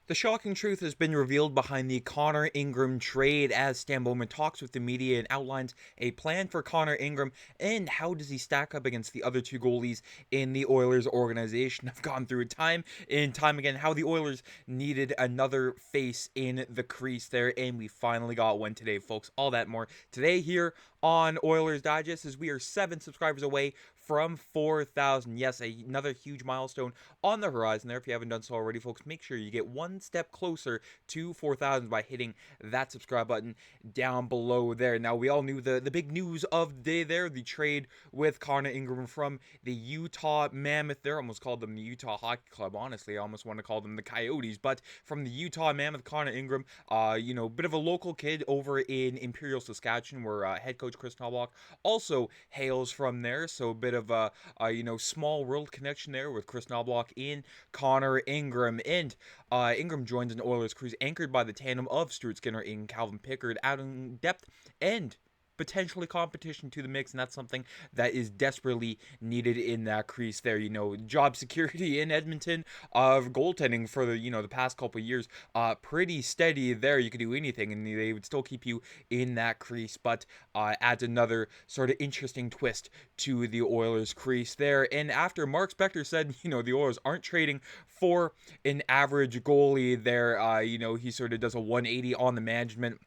The shocking truth has been revealed behind the Connor Ingram trade as Stan Bowman talks with the media and outlines a plan for Connor Ingram and how does he stack up against the other two goalies in the Oilers organization. I've gone through it time and time again how the Oilers needed another face in the crease there, and we finally got one today, folks. All that more today here on Oilers Digest as we are 7 subscribers away from 4,000. Yes, another huge milestone on the horizon there. If you haven't done so already, folks, make sure you get one step closer to 4,000 by hitting that subscribe button down below there. Now, we all knew the big news of the day there, the trade with Connor Ingram from the Utah Mammoth there. Almost called them the Utah Hockey Club. Honestly, I almost want to call them the Coyotes, but from the Utah Mammoth, Connor Ingram, bit of a local kid over in Imperial, Saskatchewan, where head coach Kris Knoblauch also hails from there. So a bit of a small world connection there with Kris Knoblauch in Connor Ingram. And Ingram joins an Oilers cruise anchored by the tandem of Stuart Skinner and Calvin Pickard, adding depth and potentially competition to the mix, and that's something that is desperately needed in that crease there. Job security in Edmonton of goaltending for the past couple of years, pretty steady there. You could do anything and they would still keep you in that crease, but adds another sort of interesting twist to the Oilers crease there. And after Mark Spector said, the Oilers aren't trading for an average goalie there, he sort of does a 180 on the management,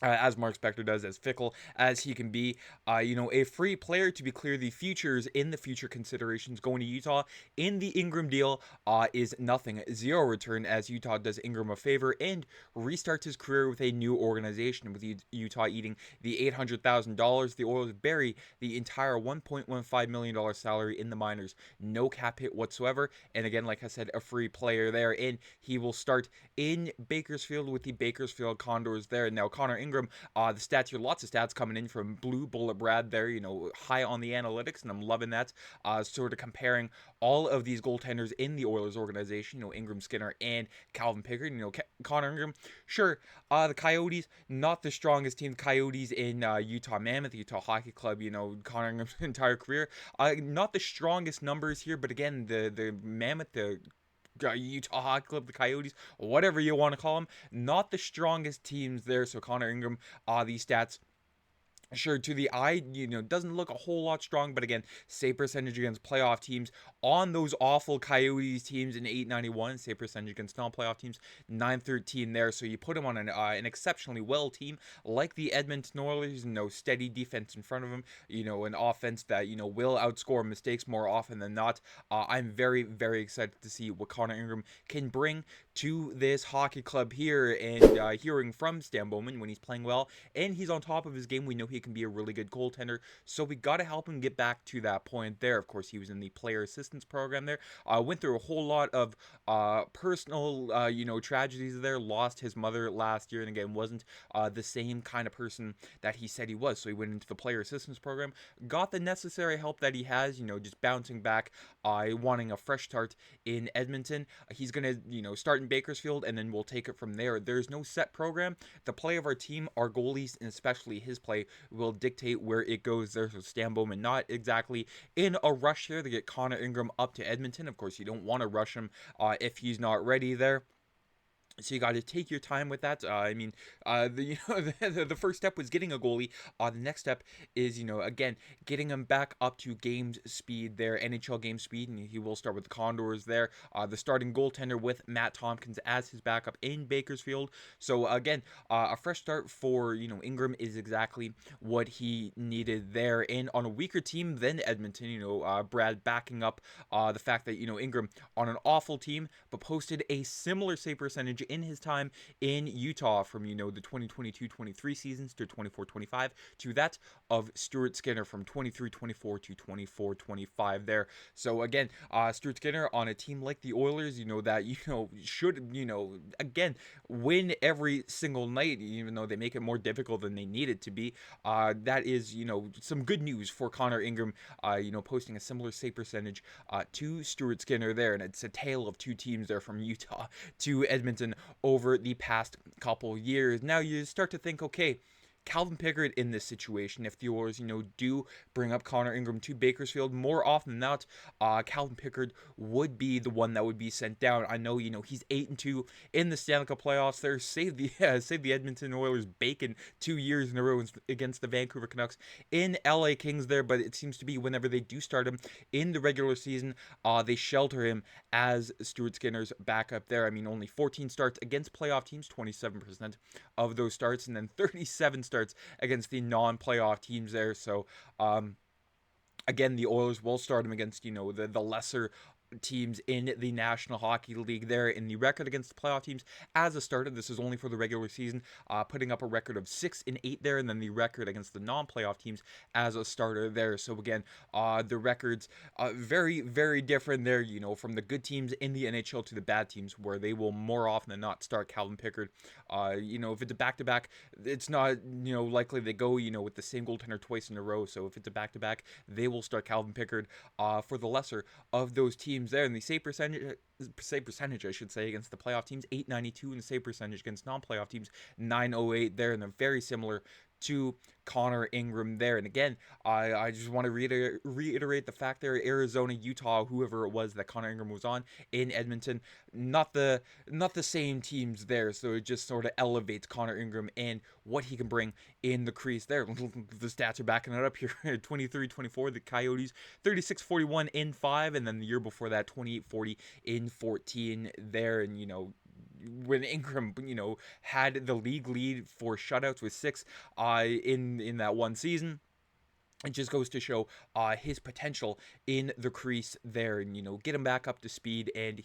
as Mark Spector does, as fickle as he can be. A free player, to be clear, the futures in the future considerations going to Utah in the Ingram deal is nothing. Zero return, as Utah does Ingram a favor and restarts his career with a new organization, with Utah eating the $800,000. The Oilers bury the entire $1.15 million salary in the minors. No cap hit whatsoever. And again, like I said, a free player there. And he will start in Bakersfield with the Bakersfield Condors there. Now, Connor Ingram, the stats here, lots of stats coming in from Blue Bullet Brad there, high on the analytics, and I'm loving that. Sort of comparing all of these goaltenders in the Oilers organization, Ingram, Skinner, and Calvin Pickard. Connor Ingram, sure, the Coyotes, not the strongest team. Coyotes in Utah Mammoth, Utah Hockey Club, Connor Ingram's entire career, not the strongest numbers here, but again, the Mammoth, the Utah Hockey Club, the Coyotes, whatever you want to call them, not the strongest teams there. So Connor Ingram, these stats, sure, to the eye, doesn't look a whole lot strong, but again, save percentage against playoff teams on those awful Coyotes teams in 891, save percentage against non-playoff teams 913 there. So you put him on an exceptionally well team like the Edmonton Oilers, steady defense in front of him, an offense that will outscore mistakes more often than not. I'm very, very excited to see what Connor Ingram can bring to this hockey club here, and hearing from Stan Bowman when he's playing well and he's on top of his game, we know he can be a really good goaltender, so we got to help him get back to that point there. Of course, he was in the player assistance program there, went through a whole lot of personal tragedies there, lost his mother last year, and again wasn't the same kind of person that he said he was, so he went into the player assistance program, got the necessary help that he has, just bouncing back, wanting a fresh start in Edmonton. He's gonna start in Bakersfield, and then we'll take it from there. There's no set program. The play of our team, our goalies, and especially his play, will dictate where it goes there. So Stan Bowman not exactly in a rush here to get Connor Ingram up to Edmonton. Of course, you don't want to rush him if he's not ready there. So you got to take your time with that. The first step was getting a goalie. The next step is, again, getting him back up to game speed there, NHL game speed, and he will start with the Condors there. The starting goaltender with Matt Tompkins as his backup in Bakersfield. So again, a fresh start for Ingram is exactly what he needed there. And on a weaker team than Edmonton, Brad backing up the fact that Ingram on an awful team, but posted a similar save percentage in his time in Utah from the 2022-23 seasons to 24-25 to that of Stuart Skinner from 23-24 to 24-25 there. So again, Stuart Skinner on a team like the Oilers, that should again win every single night, even though they make it more difficult than they need it to be. That is some good news for Connor Ingram, posting a similar save percentage to Stuart Skinner there, and it's a tale of two teams there from Utah to Edmonton over the past couple years. Now you start to think, okay, Calvin Pickard in this situation, if the Oilers, do bring up Connor Ingram to Bakersfield, more often than not, Calvin Pickard would be the one that would be sent down. I know, he's 8-2 in the Stanley Cup playoffs. There, save the Edmonton Oilers bacon 2 years in a row against the Vancouver Canucks in LA Kings there, but it seems to be whenever they do start him in the regular season, they shelter him as Stuart Skinner's backup there. I mean, only 14 starts against playoff teams, 27% of those starts, and then 37 starts against the non-playoff teams there. So, again, the Oilers will start him against, the lesser teams in the National Hockey League there in the record against the playoff teams as a starter. This is only for the regular season, putting up a record of 6-8 there, and then the record against the non-playoff teams as a starter there. So again, the records very, very different there, from the good teams in the NHL to the bad teams, where they will more often than not start Calvin Pickard. If it's a back-to-back, it's not, likely they go, with the same goaltender twice in a row. So if it's a back-to-back, they will start Calvin Pickard for the lesser of those teams there. And the save percentage, I should say, against the playoff teams, 892, and the save percentage against non-playoff teams, 908 there, and they're very similar to Connor Ingram there. And again, I just want to reiterate the fact there, Arizona, Utah, whoever it was that Connor Ingram was on in Edmonton, not the same teams there. So it just sort of elevates Connor Ingram and what he can bring in the crease there. The stats are backing it up here. 23-24, the Coyotes, 36-41 in 5, and then the year before that, 28-40 in 14 there. And, when Ingram, had the league lead for shutouts with 6 in that one season, it just goes to show his potential in the crease there, and get him back up to speed. And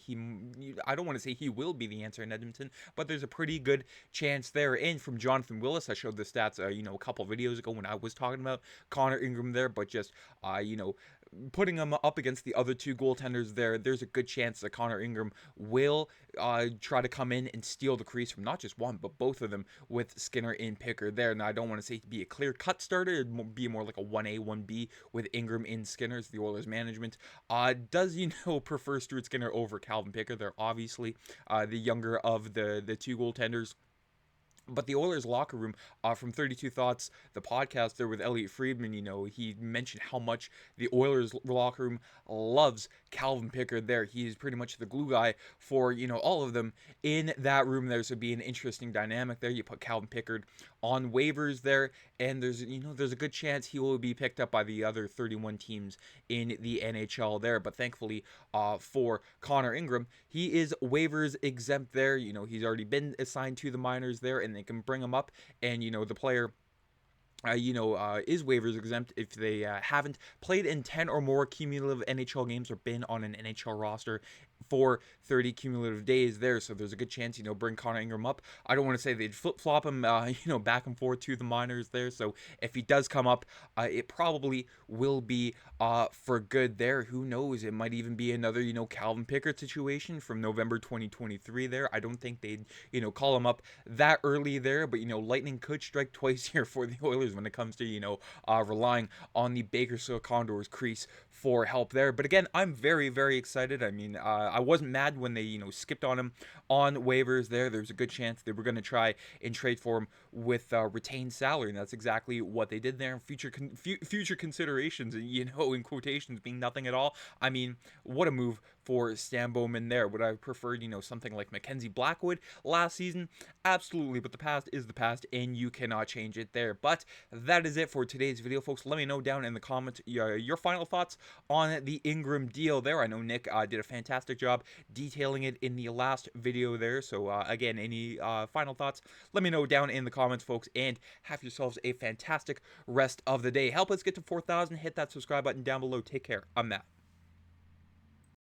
I don't want to say he will be the answer in Edmonton, but there's a pretty good chance there. And from Jonathan Willis, I showed the stats a couple videos ago when I was talking about Connor Ingram there, but just putting him up against the other two goaltenders there's a good chance that Connor Ingram will try to come in and steal the crease from not just one, but both of them with Skinner and Pickard there. Now, I don't want to say to be a clear-cut starter. It'd be more like a 1A, 1B with Ingram in Skinner. The Oilers management does, prefer Stuart Skinner over Calvin Pickard. They're obviously the younger of the two goaltenders. But the Oilers locker room, from 32 Thoughts, the podcast there with Elliot Friedman, he mentioned how much the Oilers locker room loves Calvin Pickard there. He's pretty much the glue guy for, all of them in that room there. So it'd be an interesting dynamic there. You put Calvin Pickard on waivers there, and there's a good chance he will be picked up by the other 31 teams in the NHL there. But thankfully, for Connor Ingram, he is waivers exempt there. He's already been assigned to the minors there, and they can bring him up, and the player is waivers exempt if they haven't played in 10 or more cumulative NHL games or been on an NHL roster for 30 cumulative days there. So there's a good chance, bring Connor Ingram up. I don't want to say they'd flip-flop him, back and forth to the minors there. So if he does come up, it probably will be for good there. Who knows? It might even be another, Calvin Pickard situation from November 2023 there. I don't think they'd, call him up that early there, but, lightning could strike twice here for the Oilers when it comes to, relying on the Bakersfield Condors crease for help there. But again, I'm very, very excited. I mean, I wasn't mad when they, skipped on him on waivers there. There's a good chance they were going to try and trade for him with retained salary, and that's exactly what they did there. Future considerations, in quotations, being nothing at all. I mean, what a move for Stan Bowman there. Would I have preferred, something like Mackenzie Blackwood last season? Absolutely, but the past is the past, and you cannot change it there. But that is it for today's video, folks. Let me know down in the comments your final thoughts on the Ingram deal there. I know Nick did a fantastic job detailing it in the last video there. So, again, any final thoughts, let me know down in the comments, folks, and have yourselves a fantastic rest of the day. Help us get to 4,000. Hit that subscribe button down below. Take care. I'm Matt.